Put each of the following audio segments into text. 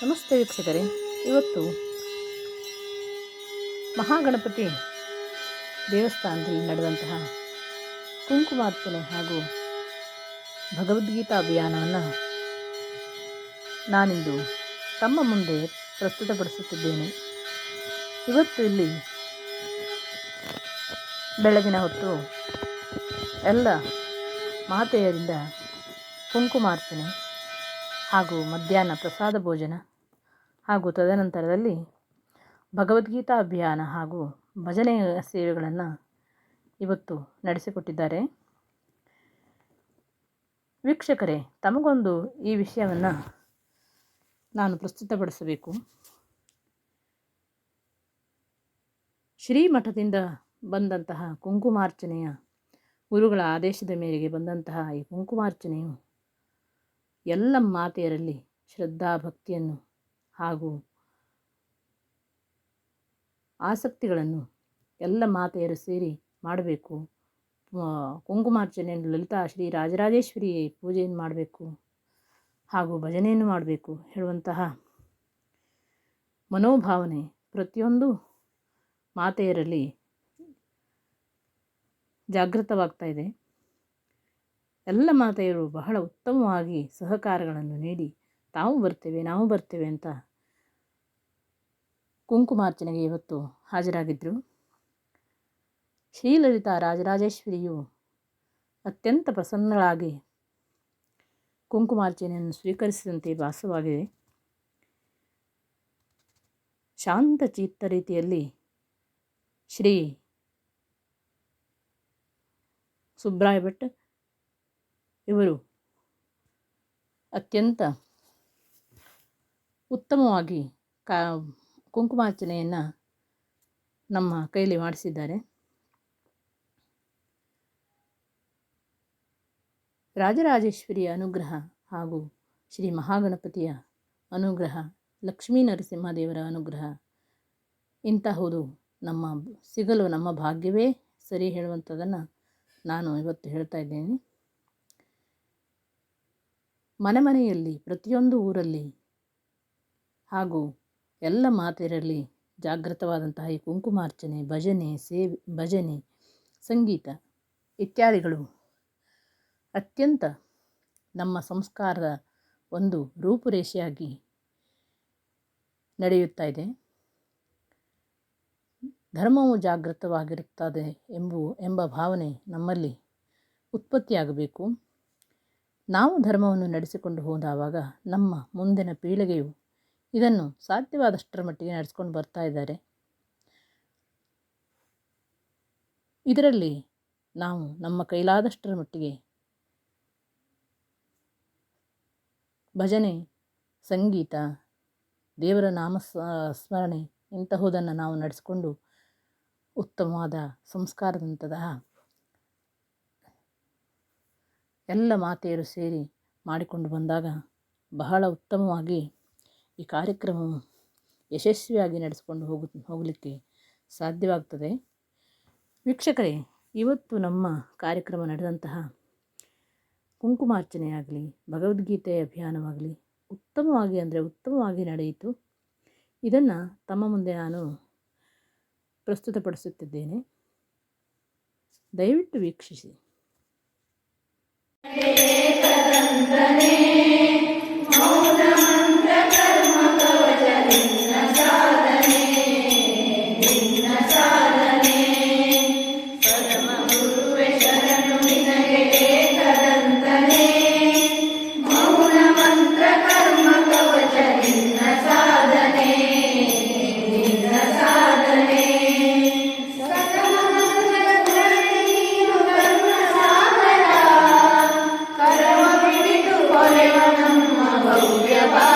ನಮಸ್ತೆ ವೀಕ್ಷಕರೇ, ಇವತ್ತು ಮಹಾಗಣಪತಿ ದೇವಸ್ಥಾನದಲ್ಲಿ ನಡೆದಂತಹ ಕುಂಕುಮಾರ್ಚನೆ ಹಾಗೂ ಭಗವದ್ಗೀತಾ ಅಭಿಯಾನವನ್ನು ನಾನಿಂದು ತಮ್ಮ ಮುಂದೆ ಪ್ರಸ್ತುತಪಡಿಸುತ್ತಿದ್ದೇನೆ. ಇವತ್ತು ಇಲ್ಲಿ ಬೆಳಗಿನ ಹೊತ್ತು ಎಲ್ಲ ಮಾತೆಯರಿಂದ ಕುಂಕುಮಾರ್ಚನೆ ಹಾಗೂ ಮಧ್ಯಾಹ್ನ ಪ್ರಸಾದ ಭೋಜನ ಹಾಗೂ ತದನಂತರದಲ್ಲಿ ಭಗವದ್ಗೀತಾ ಅಭಿಯಾನ ಹಾಗೂ ಭಜನೆ ಸೇವೆಗಳನ್ನು ಇವತ್ತು ನಡೆಸಿಕೊಟ್ಟಿದ್ದಾರೆ. ವೀಕ್ಷಕರೇ, ತಮಗೊಂದು ಈ ವಿಷಯವನ್ನು ನಾನು ಪ್ರಸ್ತುತಪಡಿಸಬೇಕು. ಶ್ರೀಮಠದಿಂದ ಬಂದಂತಹ ಕುಂಕುಮಾರ್ಚನೆಯ ಗುರುಗಳ ಆದೇಶದ ಮೇರೆಗೆ ಬಂದಂತಹ ಈ ಕುಂಕುಮಾರ್ಚನೆಯು ಎಲ್ಲ ಮಾತೆಯರಲ್ಲಿ ಶ್ರದ್ಧಾ ಭಕ್ತಿಯನ್ನು ಹಾಗೂ ಆಸಕ್ತಿಗಳನ್ನು ಎಲ್ಲ ಮಾತೆಯರು ಸೇರಿ ಮಾಡಬೇಕು. ಕುಂಕುಮಾರ್ಚನೆಯನ್ನು ಲಲಿತಾ ಶ್ರೀ ರಾಜರಾಜೇಶ್ವರಿ ಪೂಜೆಯನ್ನು ಮಾಡಬೇಕು ಹಾಗೂ ಭಜನೆಯನ್ನು ಮಾಡಬೇಕು ಹೇಳುವಂತಹ ಮನೋಭಾವನೆ ಪ್ರತಿಯೊಂದು ಮಾತೆಯರಲ್ಲಿ ಜಾಗೃತವಾಗ್ತಾ ಇದೆ. ಎಲ್ಲ ಮಾತೆಯರು ಬಹಳ ಉತ್ತಮವಾಗಿ ಸಹಕಾರಗಳನ್ನು ನೀಡಿ ನಾವು ಬರ್ತೇವೆ ಅಂತ ಕುಂಕುಮಾರ್ಚನೆಗೆ ಇವತ್ತು ಹಾಜರಾಗಿದ್ದರು. ಶ್ರೀಲಲಿತಾ ರಾಜರಾಜೇಶ್ವರಿಯು ಅತ್ಯಂತ ಪ್ರಸನ್ನಳಾಗಿ ಕುಂಕುಮಾರ್ಚನೆಯನ್ನು ಸ್ವೀಕರಿಸಿದಂತೆ ಭಾಸವಾಗಿದೆ. ಶಾಂತ ಚಿತ್ತ ರೀತಿಯಲ್ಲಿ ಶ್ರೀ ಸುಬ್ರಾಯ ಭಟ್ ಇವರು ಅತ್ಯಂತ ಉತ್ತಮವಾಗಿ ಕುಂಕುಮಾರ್ಚನೆಯನ್ನು ನಮ್ಮ ಕೈಲಿ ಮಾಡಿಸಿದ್ದಾರೆ. ರಾಜರಾಜೇಶ್ವರಿಯ ಅನುಗ್ರಹ ಹಾಗೂ ಶ್ರೀ ಮಹಾಗಣಪತಿಯ ಅನುಗ್ರಹ, ಲಕ್ಷ್ಮೀ ನರಸಿಂಹದೇವರ ಅನುಗ್ರಹ ಇಂತಹುದು ಸಿಗಲು ನಮ್ಮ ಭಾಗ್ಯವೇ ಸರಿ ಹೇಳುವಂಥದ್ದನ್ನು ನಾನು ಇವತ್ತು ಹೇಳ್ತಾ ಇದ್ದೇನೆ. ಮನೆಯಲ್ಲಿ ಪ್ರತಿಯೊಂದು ಊರಲ್ಲಿ ಹಾಗೂ ಎಲ್ಲ ಮಾತೆಯರಲ್ಲಿ ಜಾಗೃತವಾದಂತಹ ಈ ಕುಂಕುಮಾರ್ಚನೆ, ಭಜನೆ, ಸಂಗೀತ ಇತ್ಯಾದಿಗಳು ಅತ್ಯಂತ ನಮ್ಮ ಸಂಸ್ಕಾರದ ಒಂದು ರೂಪುರೇಷೆಯಾಗಿ ನಡೆಯುತ್ತಾ ಇದೆ. ಧರ್ಮವು ಜಾಗೃತವಾಗಿರುತ್ತದೆ ಎಂಬ ಭಾವನೆ ನಮ್ಮಲ್ಲಿ ಉತ್ಪತ್ತಿಯಾಗಬೇಕು. ನಾವು ಧರ್ಮವನ್ನು ನಡೆಸಿಕೊಂಡು ಹೋದಾಗ ನಮ್ಮ ಮುಂದಿನ ಪೀಳಿಗೆಯು ಇದನ್ನು ಸಾಧ್ಯವಾದಷ್ಟರ ಮಟ್ಟಿಗೆ ನಡೆಸ್ಕೊಂಡು ಬರ್ತಾ ಇದ್ದಾರೆ. ಇದರಲ್ಲಿ ನಾವು ನಮ್ಮ ಕೈಲಾದಷ್ಟರ ಮಟ್ಟಿಗೆ ಭಜನೆ, ಸಂಗೀತ, ದೇವರ ಸ್ಮರಣೆ ಇಂತಹುದನ್ನು ನಾವು ನಡೆಸಿಕೊಂಡು ಉತ್ತಮವಾದ ಸಂಸ್ಕಾರದಂತಹ ಎಲ್ಲ ಮಾತೆಯರು ಸೇರಿ ಮಾಡಿಕೊಂಡು ಬಂದಾಗ ಬಹಳ ಉತ್ತಮವಾಗಿ ಈ ಕಾರ್ಯಕ್ರಮವು ಯಶಸ್ವಿಯಾಗಿ ನಡೆಸಿಕೊಂಡು ಹೋಗಲಿಕ್ಕೆ ಸಾಧ್ಯವಾಗ್ತದೆ. ವೀಕ್ಷಕರೇ, ಇವತ್ತು ನಮ್ಮ ಕಾರ್ಯಕ್ರಮ ನಡೆದಂತಹ ಕುಂಕುಮಾರ್ಚನೆಯಾಗಲಿ, ಭಗವದ್ಗೀತೆಯ ಅಭಿಯಾನವಾಗಲಿ ಉತ್ತಮವಾಗಿ ನಡೆಯಿತು. ಇದನ್ನು ತಮ್ಮ ಮುಂದೆ ನಾನು ಪ್ರಸ್ತುತಪಡಿಸುತ್ತಿದ್ದೇನೆ. ದಯವಿಟ್ಟು ವೀಕ್ಷಿಸಿ. ಭವ್ಯ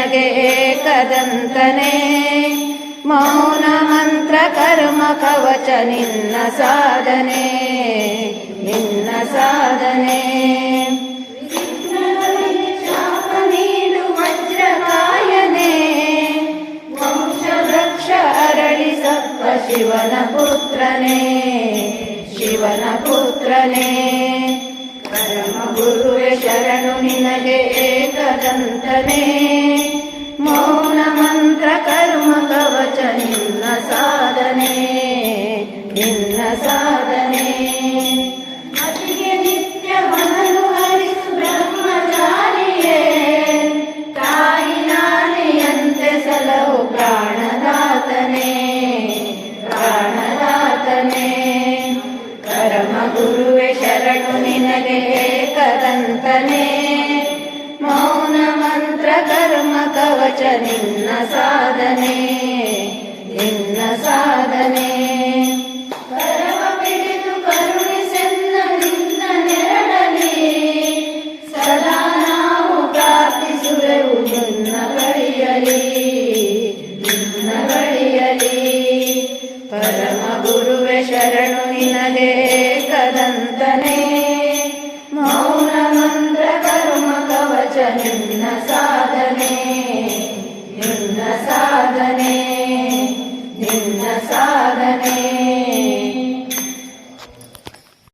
ನಿನಗೆ ಏಕದಂತನೇ ಮೌನ ಮಂತ್ರ ಕರ್ಮ ಕವಚ ನಿನ್ನ ಸಾಧನೆ ನಿನ್ನ ಸಾಧನೆ ಶಾಪ ನೀಡು ವಜ್ರಕಾಯನೇ ವಂಶವೃಕ್ಷ ಅರಳಿ ಸಪ್ಪ ಶಿವನ ಪುತ್ರನೇ ಶಿವನ ಪುತ್ರನೇ ಪರಮ ಗುರುವೆ ಶರಣು ನಿನಗೆ ಏಕದಂತನೇ ಮೌನ ಮಂತ್ರ ಕರ್ಮ ಕವಚ ನಿನ್ನ ಸಾಧನೆ ನಿನ್ನ ಸಾಧನೆ ಅತಿಗೆ ನಿತ್ಯ ಮನಲು ಹರಿಸು ಬ್ರಹ್ಮಚಾರಿಯೇ ತಾಯಿ ನಾನೆಯಂತೆ ಸಲಹು ಪ್ರಾಣದಾತನೇ ಪ್ರಾಣದಾತನೇ ಪರಮ ಗುರುವೆ ಶರಣು ನಿನಗೆ ಏಕದಂತನೇ ಮೌನ ಮಂತ್ರ ಕರ್ಮ ಕವಚ ನಿನ್ನ ಸಾಧನೆ ನಿನ್ನ ಸಾಧನೆ ಕರವ ಪಿಡಿದು ಕರುಣಿಸೆನ್ನ ನಿನ್ನ ನೆರಳಲಿ ಸದಾ ನಾವು ಪ್ರಾರ್ಥಿಸುವೆವು ನಿನ್ನ ಬಳಿಯಲಿ ನಿನ್ನ ಬಳಿಯಲಿ ಪರಮ ಗುರುವೆ ಶರಣು ನಿನಗೆ ಏಕದಂತನೇ ಮೌನ ಮಂತ್ರ ಕರ್ಮ ಕವಚ ನಿನ್ನ ಸಾಧನೆ ನಿನ್ನ ಸಾಧನೆ